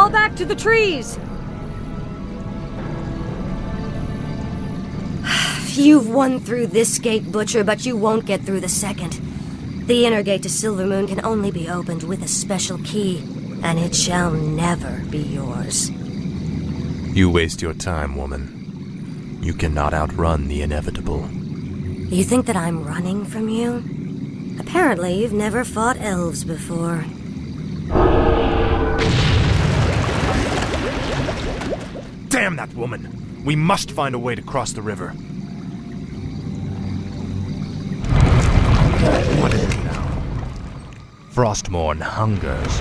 Fall back to the trees! You've won through this gate, Butcher, but you won't get through the second. The inner gate to Silvermoon can only be opened with a special key, and it shall never be yours. You waste your time, woman. You cannot outrun the inevitable. You think that I'm running from you? Apparently, you've never fought elves before. Damn that woman! We must find a way to cross the river. What is it now? Frostmourne hungers.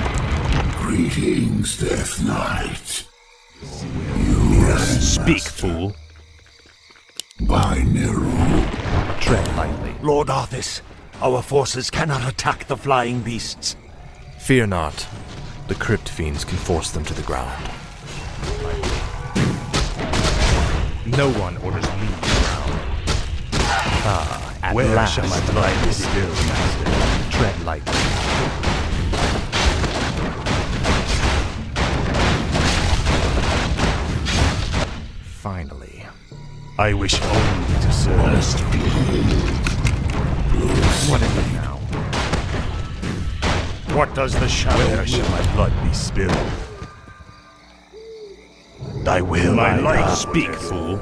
Greetings, Death Knight. Speak, fool. Binary. Tread lightly. Lord Arthas, our forces cannot attack the flying beasts. Fear not. The crypt fiends can force them to the ground. No one orders me around. Ah, at Where last shall my blood be spilled, Master? Tread lightly. Finally. I wish only to serve. What is it now? What does the shadow Where shall my blood be spilled? Thy will My I life bow. speak, fool.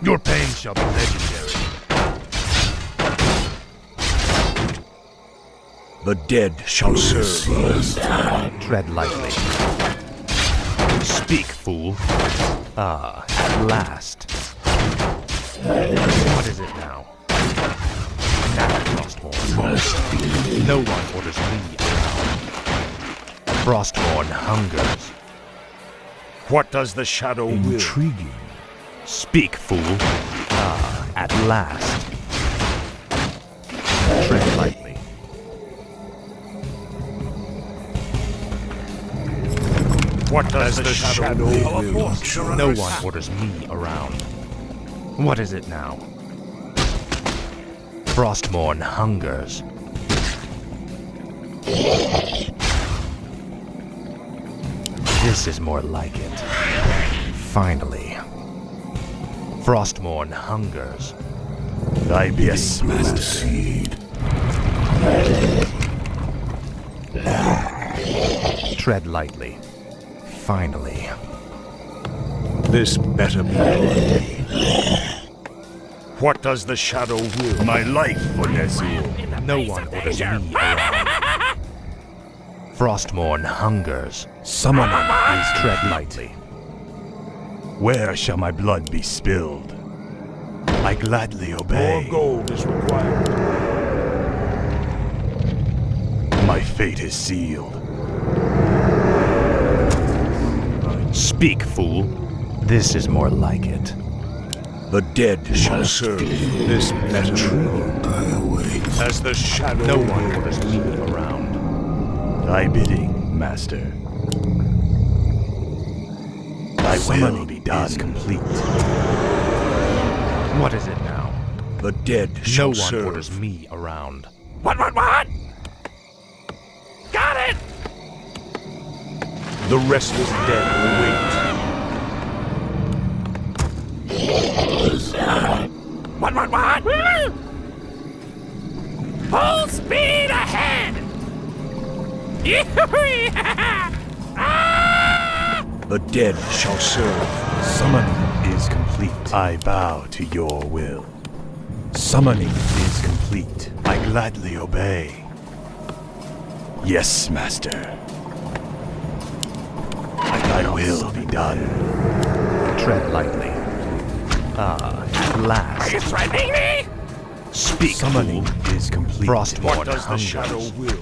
Your pain shall be legendary. The dead shall serve. Tread lightly. Speak, fool. Ah, at last. What is it now? Now, Frostmourne. No one orders me around. Frostmourne hungers. What does the shadow will? Intriguing. Speak, fool. Ah, at last. Tread lightly. What does the shadow will? No one orders me around. What is it now? Frostmourne hungers. This is more like it. Finally. Frostmourne hungers. Thy yes, Master. Tread lightly. Finally. This better be. What does the shadow will? My life for Nezul. No one orders me around. Frostmourne hungers. Summoning is Tread lightly. Where shall my blood be spilled? I gladly obey. More gold is required. My fate is sealed. Speak, fool. This is more like it. The dead shall serve. This better as the shadow. No one orders me around. Thy bidding, Master. Thy will be done. Is complete. What is it now? The dead shall No one serve. orders me around. What? Got it! The restless dead will wait. What? Full speed ahead! The dead shall serve. Summoning is complete. I bow to your will. Summoning is complete. I gladly obey. Yes, Master. Thy will be done. Tread lightly. Ah, at last. Are you threatening me? Speak, Summoning fool. is complete. Frostmourne What does the hungers. shadow will?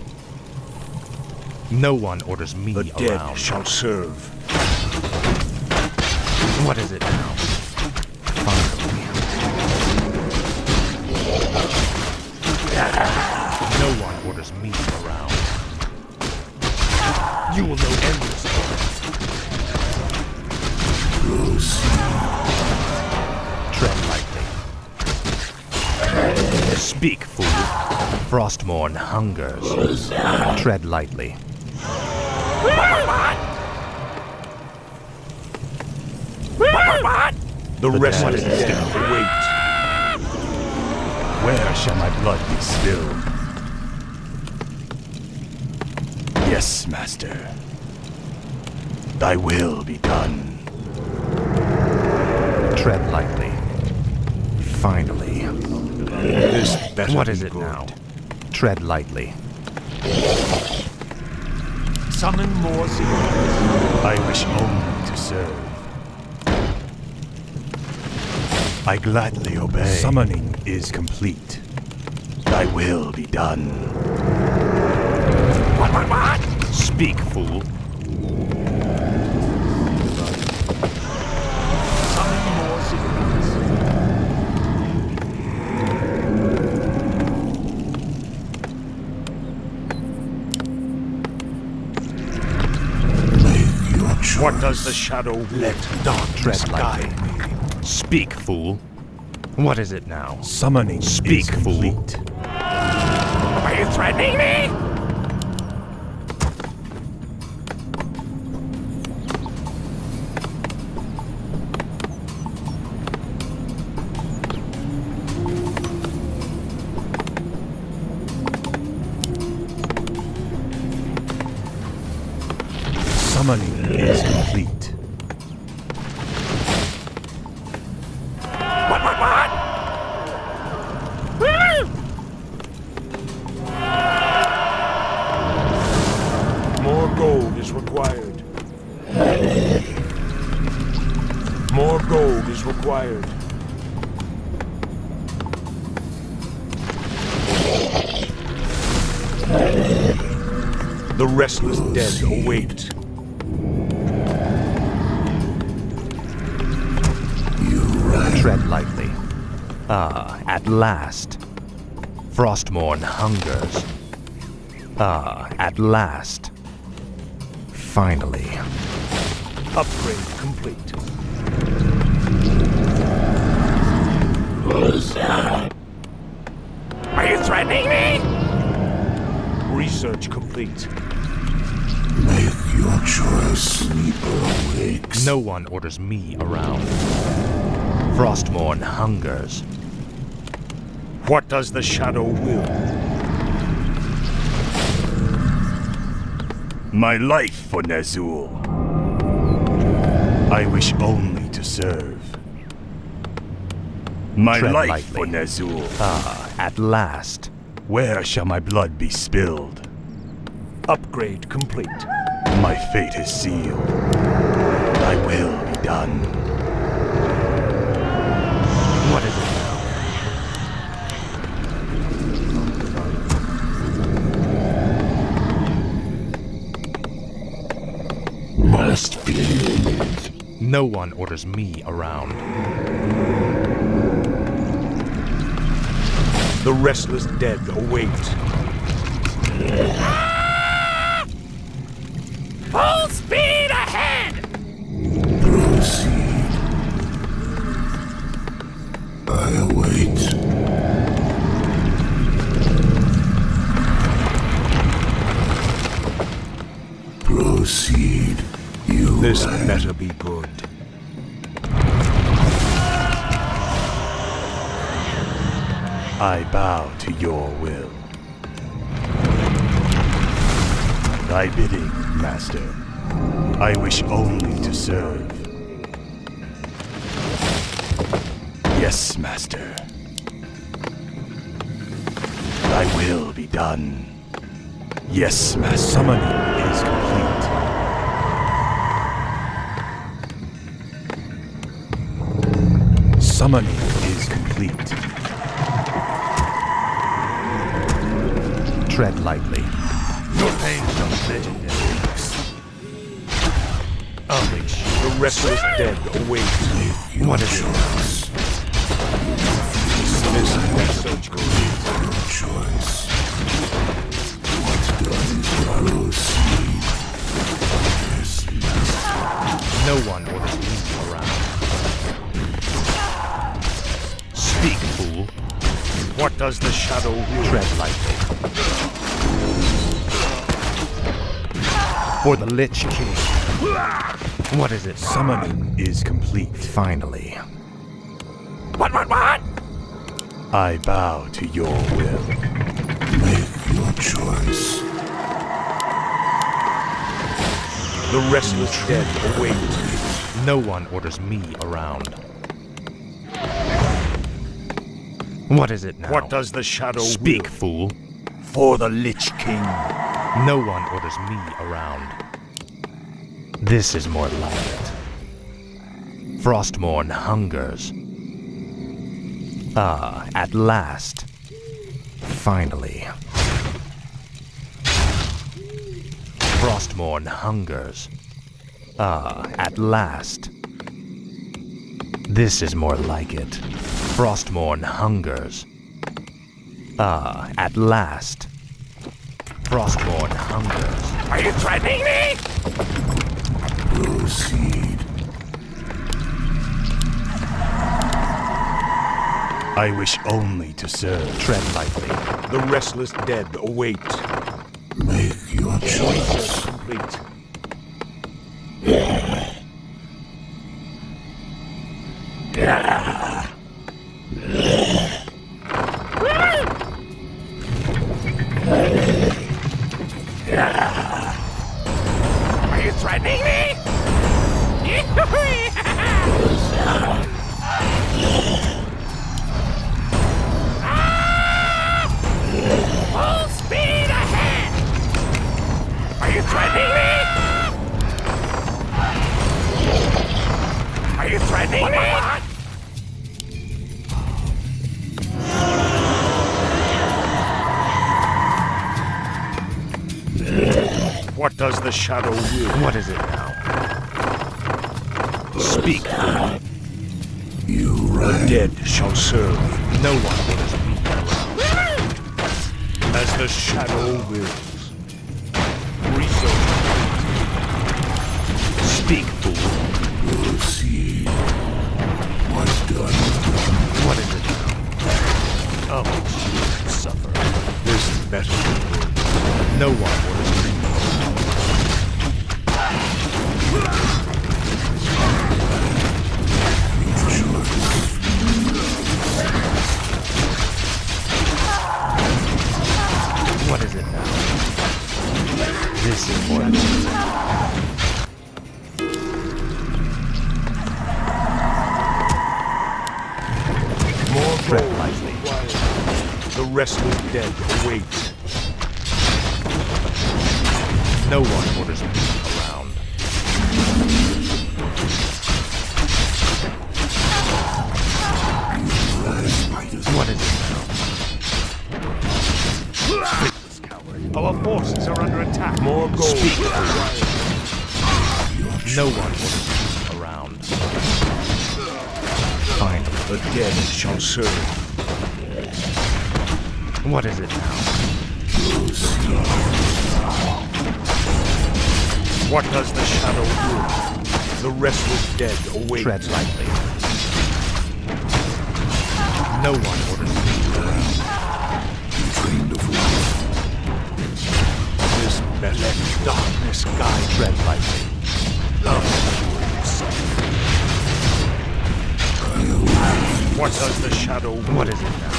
No one orders me The dead around. shall serve. What is it now? Finally. No one orders me around. You will know endless torment. Tread lightly. Speak, fool. Frostmourne hungers. Tread lightly. The restless dead. dead await. Where shall my blood be spilled? Yes, master. Thy will be done. Tread lightly. Finally. This better What be is it good. now? Tread lightly. Summon more zealots. I wish only to serve. I gladly obey. Summoning is complete. Thy will be done. What? Speak, fool. Summon more zealots. Make your choice. What does the shadow let dark Tread guide lightly. me? Speak, fool. What is it now? Summoning Speak, is fool. complete. Are you threatening me? Summoning is complete. What? More gold is required. More gold is required. The restless dead await. Tread lightly. Ah, at last. Frostmourne hungers. Ah, at last. Finally. Upgrade complete. Are you threatening me? Research complete. Make your choice, sleeper awakes. No one orders me around. Frostmourne hungers. What does the shadow will? My life for Nazul. I wish only to serve. My Tread life lightly. for Nazul. Ah, at last. Where shall my blood be spilled? Upgrade complete. My fate is sealed. Thy will be done. What is it now? Must be. No one orders me around. The restless dead await. Full speed ahead! Proceed. I await. Proceed. You This land. better be good. I bow to your will. Thy bidding, master. I wish only to serve. Yes, master. Thy will be done. Yes, master. Summoning is complete. Summoning is complete. Tread lightly. Your pain becomes legendary. Unleash. The restless dead await. What is it? This message Your choice. What's done is proceed. Yes, No one orders me around. Speak, fool. what does the shadow will? Tread lightly. For the Lich King. What is it? Summoning is complete. Finally. What? I bow to your will. Make your choice. The restless dead await. No one orders me around. What is it now? What does the shadow Speak, will? fool. For the Lich King. No one orders me around. This is more like it. Frostmourne hungers. Ah, at last. Finally. Frostmourne hungers. Ah, at last. This is more like it. Frostmourne hungers. Ah, at last. Frostmourne hungers. Are you threatening me? Proceed. I wish only to serve. Tread lightly. The restless dead await. Make your choice. Complete. Are you threatening me? Full speed ahead! Are you threatening me? Are you threatening me? What does the shadow will? What is it now? Speak, fool. You The right. dead shall serve. No one orders me around. As the shadow wills. Research. Speak, fool. Proceed. What's done is done. What is it now? Oh, you suffer. This better be good. No one orders me. What is it now? This is more like More Tread gold lightly. required. The restless dead await. No one orders me around. What is it now? Our forces are under attack. More gold Speak. required. No one orders me around. Finally. The dead shall serve. What is it now? What does the shadow do? The restless dead await. Tread lightly. No one orders me around. Trained of life. This better. Let darkness guide. Tread lightly. What does the shadow do? What is it now?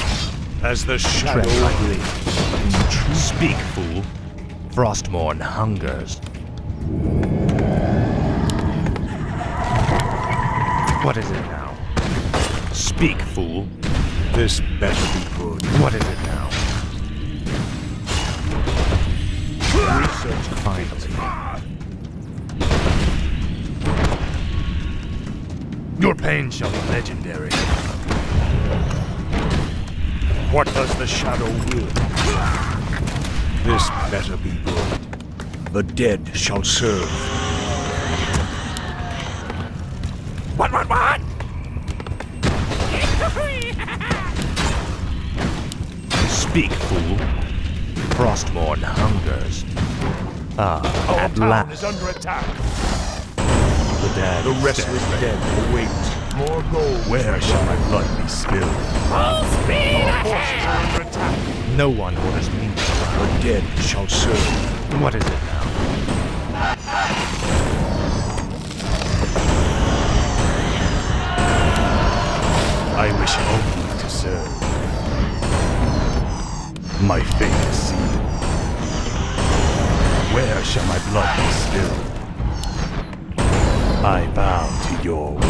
As the shadow Tread lightly. wills. Speak, fool. Frostmourne hungers. What is it now? Speak, fool. This better be good. What is it now? Research Finally. Your pain shall be legendary. What does the shadow will? This better be good. The dead shall serve. What? Speak, fool. Frostmourne hungers. Ah, Our at town last. is under attack. The restless dead await. More gold. Where shall my blood be spilled? Full speed Our ahead! forces are under attack. No one orders me around. The dead shall serve. What is it now? I wish only to serve. My fate is sealed. Where shall my blood be spilled? I bow to your will.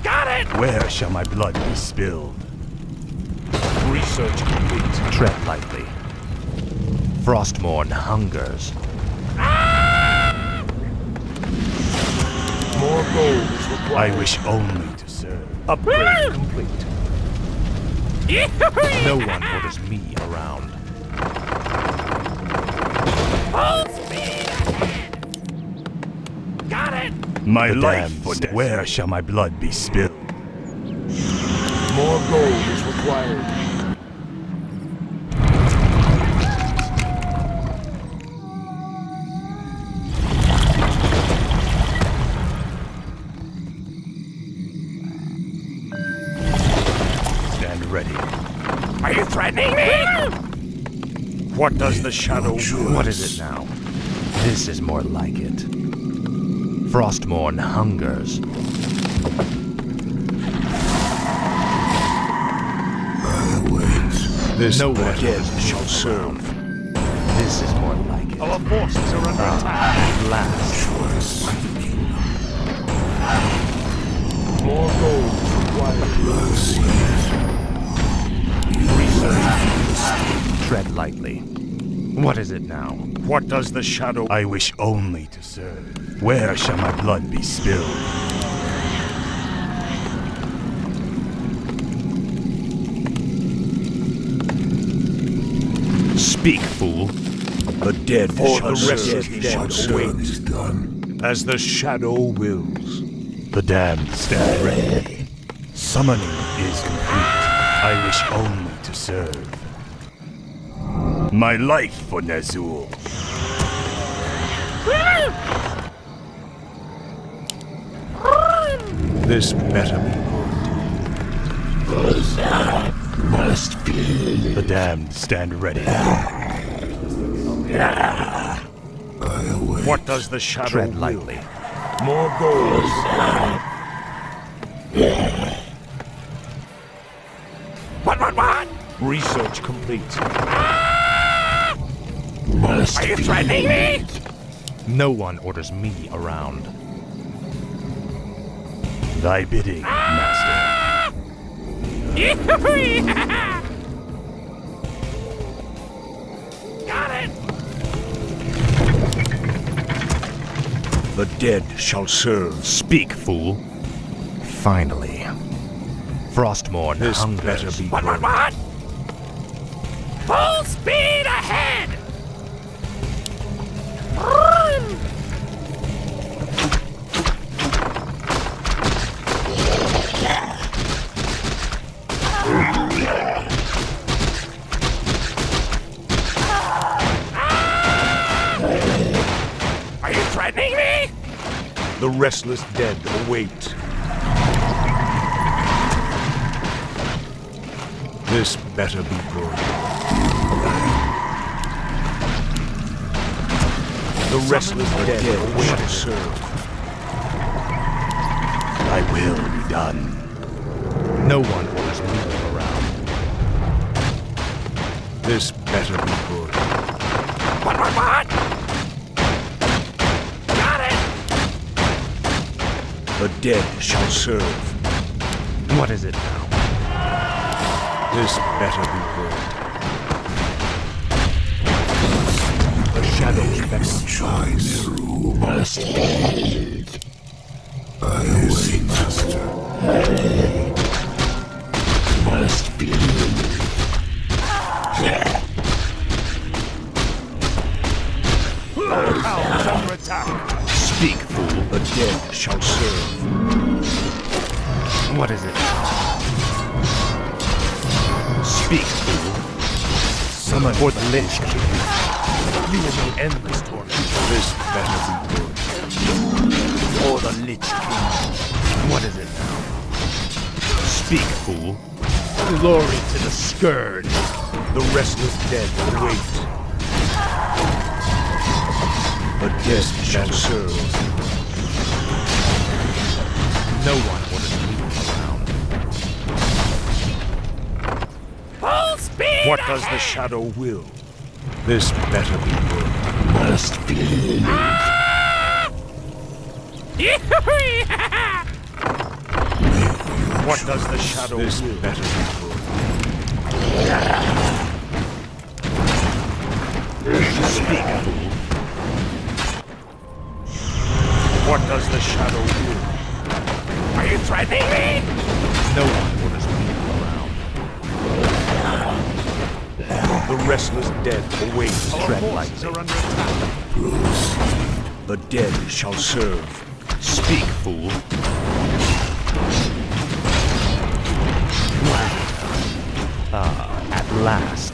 Got it! Where shall my blood be spilled? Research complete. Tread lightly. Frostmourne hungers. More gold is required. I wish only to serve. Upgrade complete. No one orders me around. Full speed ahead! Got it! My The life damned for stand where shall my blood be spilled? More gold is required. Stand ready. Are you threatening me? What does the shadow What is it now? This is more like it. Frostmourne hungers. This No one dead orders me shall around. serve. This is more like it. Our forces are under attack. At last. More gold is required. Tread lightly. What is it now? What does the shadow? I wish only to serve. Where shall my blood be spilled? Speak, fool. The dead For shall the rest serve. of the dead Wait done. as the shadow wills. The damned stand ready. Summoning is complete. I wish only to serve. My life for Nazul. This better be good. Must be. The damned stand ready. What does the shadow Tread will? lightly. More gold. What? Research complete. Must Are you threatening me? No one orders me around. Thy bidding, master. Got it! The dead shall serve. Speak, fool. Finally. Frostmourne This hungers. better be What? good. Full speed ahead! Are you threatening me? The restless dead await. This better be good. The restless dead await to serve. Thy will be done. No one orders me around. This better be good. What? Got it! The dead shall serve. What is it now? This better be good. The shadows beckon. Choice must hold. I await, master. Must be. Our town is under attack. Speak, fool. The dead shall serve. What is it? Speak, fool. Summon For the Lich King. You will know endless torment. This better be good. For the Lich King. What is it now? Speak, fool. Glory to the Scourge. The restless dead await. The dead shall serve. No one orders me around. Full speed! What does the shadow will? This better be good. Must be. What does the shadow will? This better be good. Speak, fool. What does the shadow will? Are you threatening me? No one orders me around. The restless dead await. Tread lightly. Are under attack. The dead shall serve. Speak, fool. At last.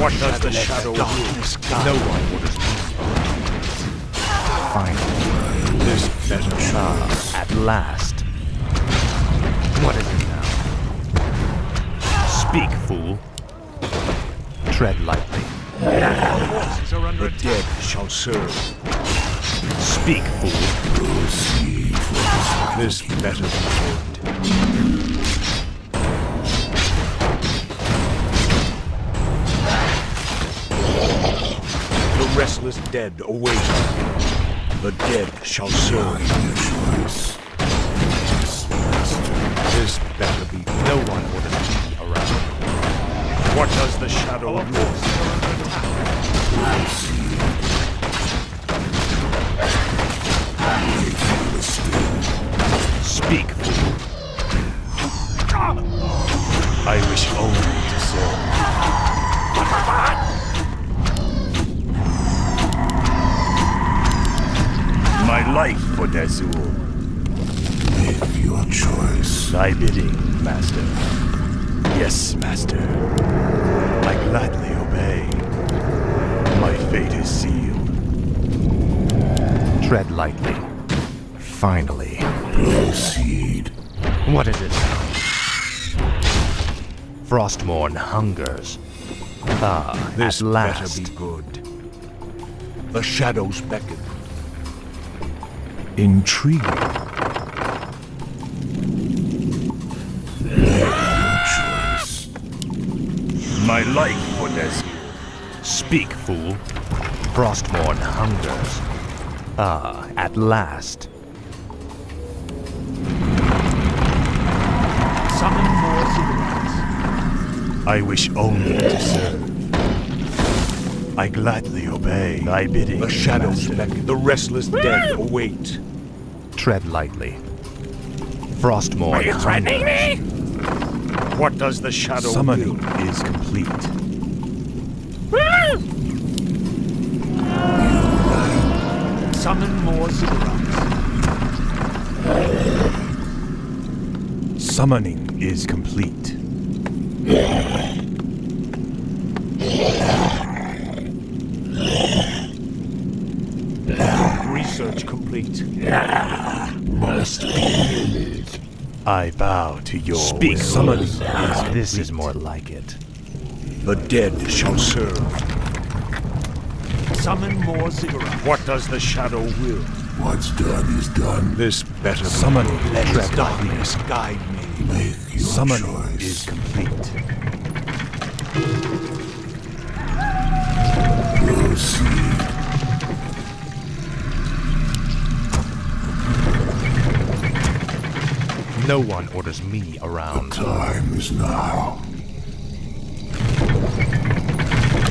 What does the shadow will? No one orders me around. Finally. This better At last. What is it now? Speak, fool. Tread lightly. forces are under attack. The dead shall serve. Speak, fool. Proceed for This better be good. The restless dead await. The dead shall serve. This better be. No one orders me around. What does the shadow will? Speak, fool. I wish only to serve. My life for Dazul. make your choice. Thy bidding, Master. Yes, Master. I gladly obey. My fate is sealed. Tread lightly. Finally. Proceed. What is it now? Frostmourne hungers. This at last. better be good. The shadows beckon. Intriguing. Choice. My life for Dazul. Speak, fool. Frostmourne hungers. At last. Summon more cigarettes. I wish only to serve. I gladly obey. Thy bidding. The shadows beckon. The restless dead await. Tread lightly. Frostmourne Are you threatening me? What does the shadow Summoning will? is complete. Summon more cigarettes. Summoning is complete. Research complete. Must be. I bow to your Speak, will. summoning Summoning This is more like it. The dead shall serve. Summon more cigarettes. What does the shadow will? What's done is done. This better summoning. Let Tread darkness guide me. Make your Summoning choice. is complete. Proceed. No one orders me around. Time is now.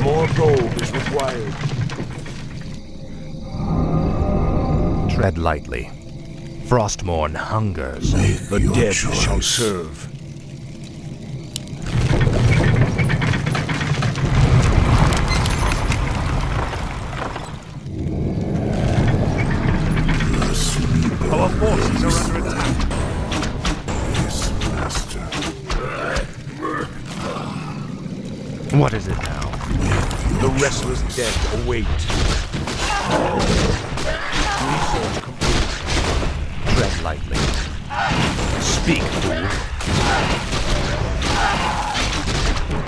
More gold is required. Tread lightly. Frostmourne hungers. Make The your dead choice. shall serve. Our forces are under attack. Yes, master. What is it now? The restless dead await. Research complete. Tread lightly. Speak, fool.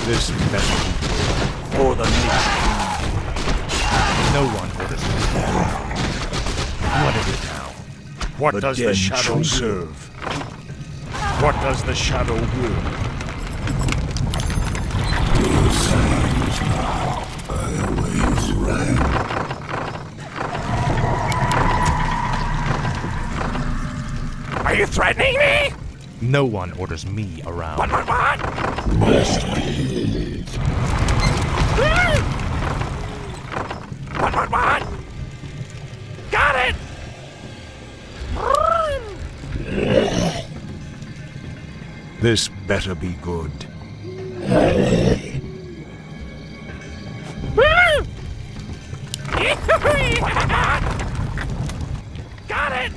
This better be for the next. No one orders me. What is it now? What The does dead the shadow shall will? serve. What does the shadow will? Are you threatening me? No one orders me around. What? What? Got it! This better be good. Got it!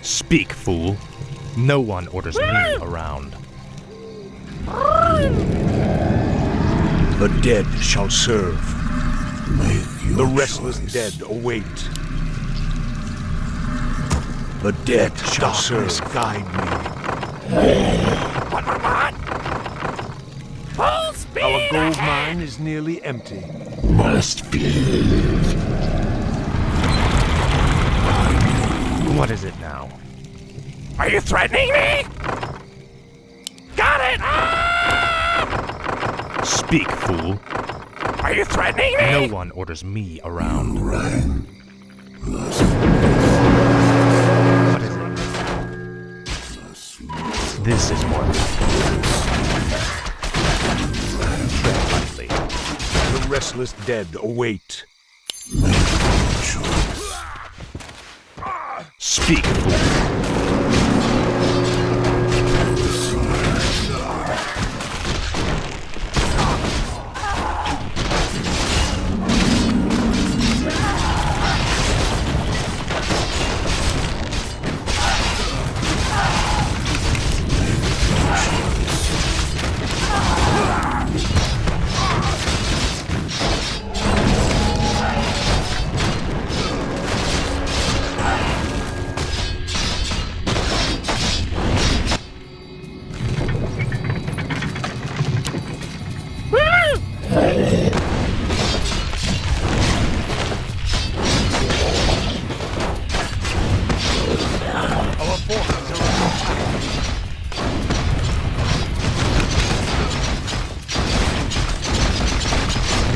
Speak, fool. No one orders me around. The dead shall serve. The restless choice. dead await. The dead shall serve. Guide me. What? Full speed! Our gold mine is nearly empty. Must be. What is it now? Are you threatening me? Got it! Speak, fool. Are you threatening me? No one orders me around. Rang. What is it? This is more like tread lightly. The restless dead await. Speak, fool.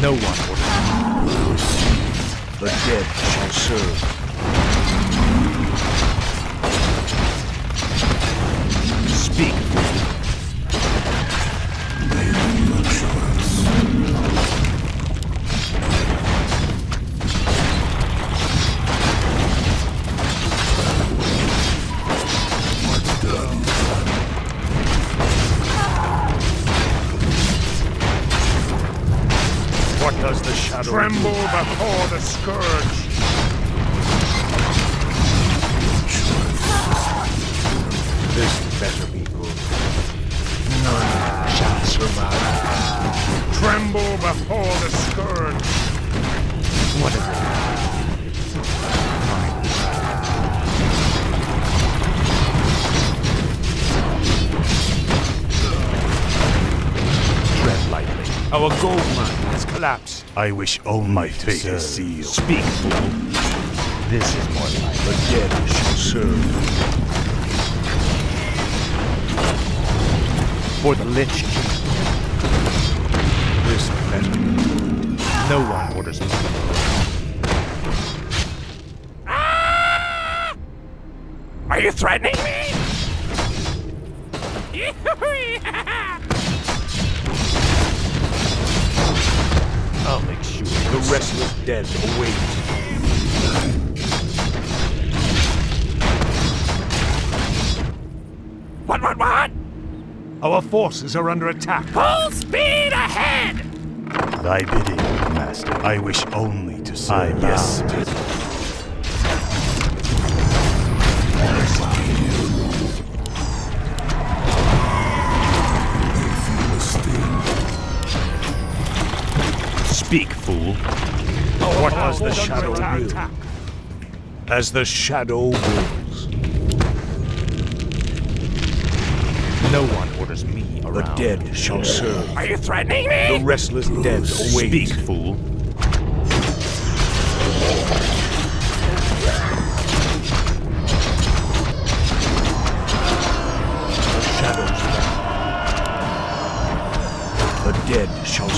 No one orders. The dead shall serve. Speak. What does the shadow tremble before the scourge? This better be good. None shall survive. Tremble before the scourge. What is it? Tread lightly. Our gold mine has collapsed. I wish only my fate is sealed. Speak, fool. This is more like The dead shall serve. for the Lich King. This better be good. No one orders me. Are you threatening me? I'll make sure. The restless dead await. What? Our forces are under attack. Full speed ahead! Thy bidding, master. I wish only to serve. Yes. Speak, fool. What does the shadow will? As the shadow wills. No one orders me The around. dead shall serve. Are you threatening me? The restless dead await. Speak, fool.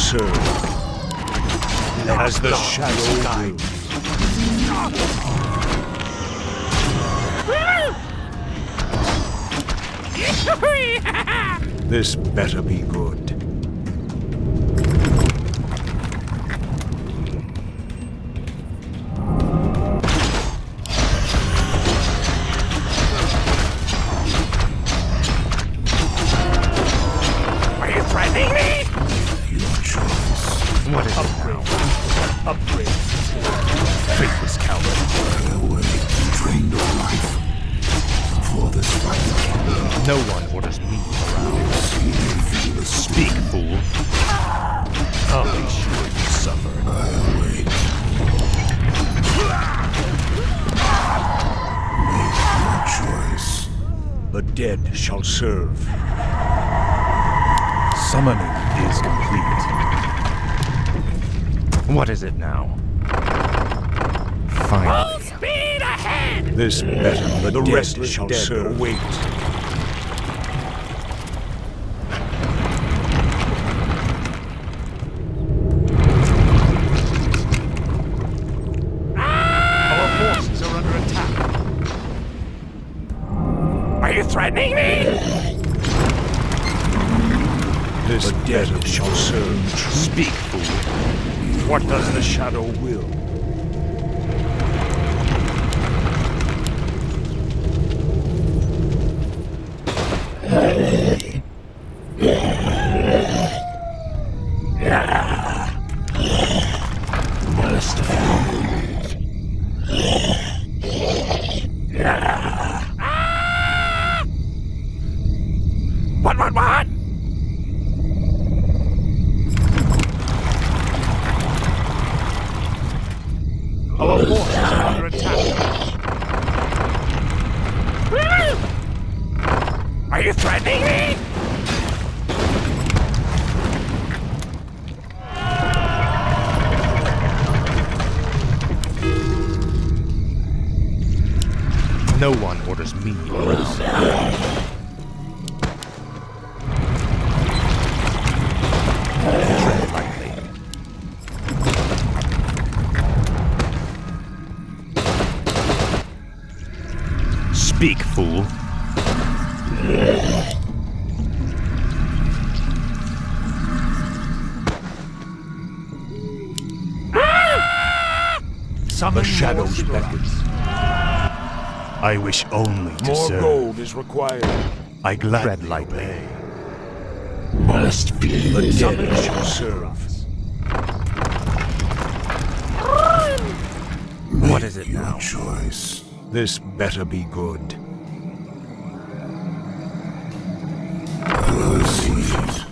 serve. As the shadow guides. This better be good. Are you threatening me? Your choice. What is upgrade? Faithless coward. Away. Train your life for this fight. No one orders me around. See and feel the Speak, fool. I'll be sure you suffer. I await. Make your choice. The dead shall serve. Summoning is complete. What is it now? Fine. Speed ahead! This better the dead shall serve. Await. Our forces are under attack. Are you threatening me? This dead shall serve. Speak, fool. What does the shadow will? What? Our forces are under attack. Are you threatening me? No one orders me around. Tread lightly. Speak, fool. The shadows beckons. I wish only to More serve. gold is required. I gladly Tread lightly. obey. Must be The the dead shall serve. What is it your now? choice. This better be good. Proceed.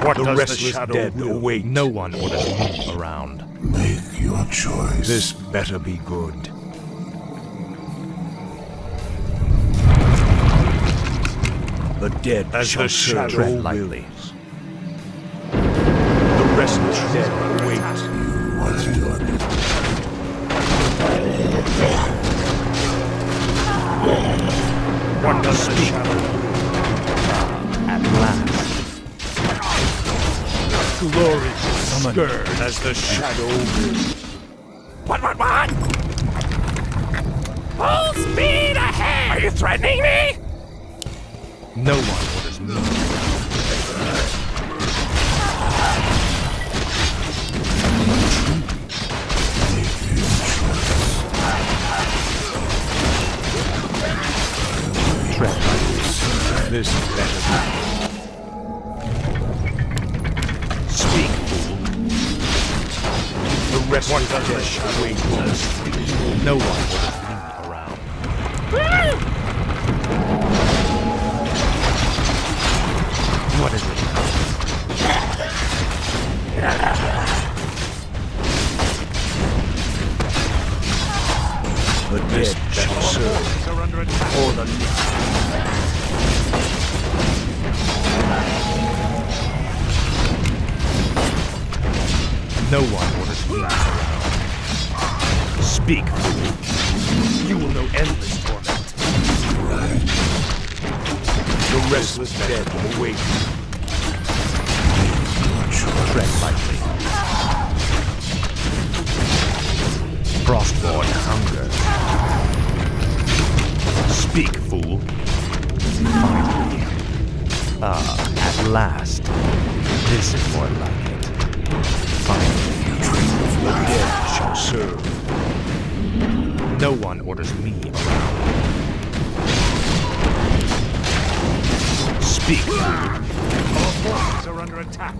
What The does restless the shadow dead will? await. No one orders me around. Make your choice. This better be good. The dead As shall the serve. shadow Tread lightly. The restless dead await. What's done? What does the shadow At last. glory Summon scourge as the shadow will? What? Full speed ahead! Are you threatening me? No one orders me. Tread lightly. This better Speak, fool. be. The restless dead await. No one orders me around. What is it now? The dead shall serve. Are under attack. Or the No one orders me around. Speak, fool. You will know endless torment. restless dead await. Tread lightly. Frostborn hunger. Speak, fool. Finally. At last. This is more like it. Finally. The dead shall serve. No one orders me around. Speak, fool. Our forces are under attack.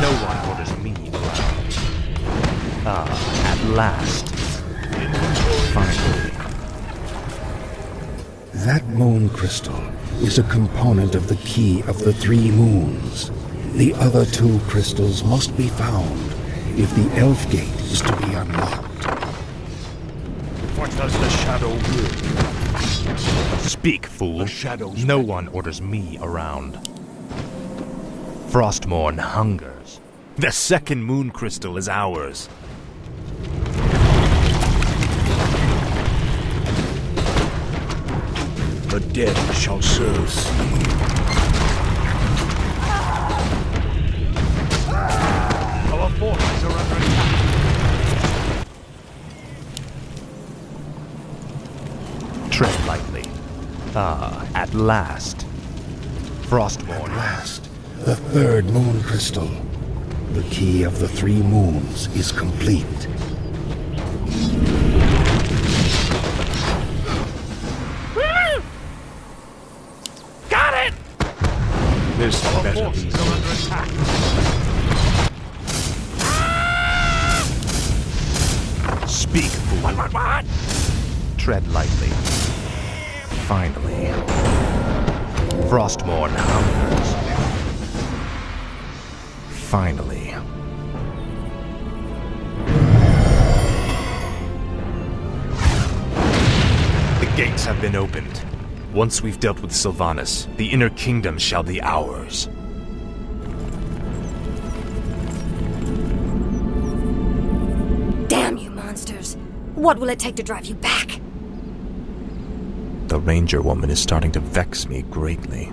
No one orders me around. At last. Finally. That moon crystal is a component of the key of the three moons. The other two crystals must be found if the Elf Gate is to be unlocked. What does the shadow will? Speak, fool. The shadows No one orders me around. Frostmourne hungers. The second moon crystal is ours. The dead shall serve. Our forces are under attack. Tread lightly. At last. Frostmourne. At last, the third moon crystal. The key of the three moons is complete. Got it! This Our better forces be. are under attack. Speak, fool. What? Tread lightly. Finally. Frostmourne hungers. Finally. The gates have been opened. Once we've dealt with Sylvanas, the inner kingdom shall be ours. Damn you monsters! What will it take to drive you back? The ranger woman is starting to vex me greatly.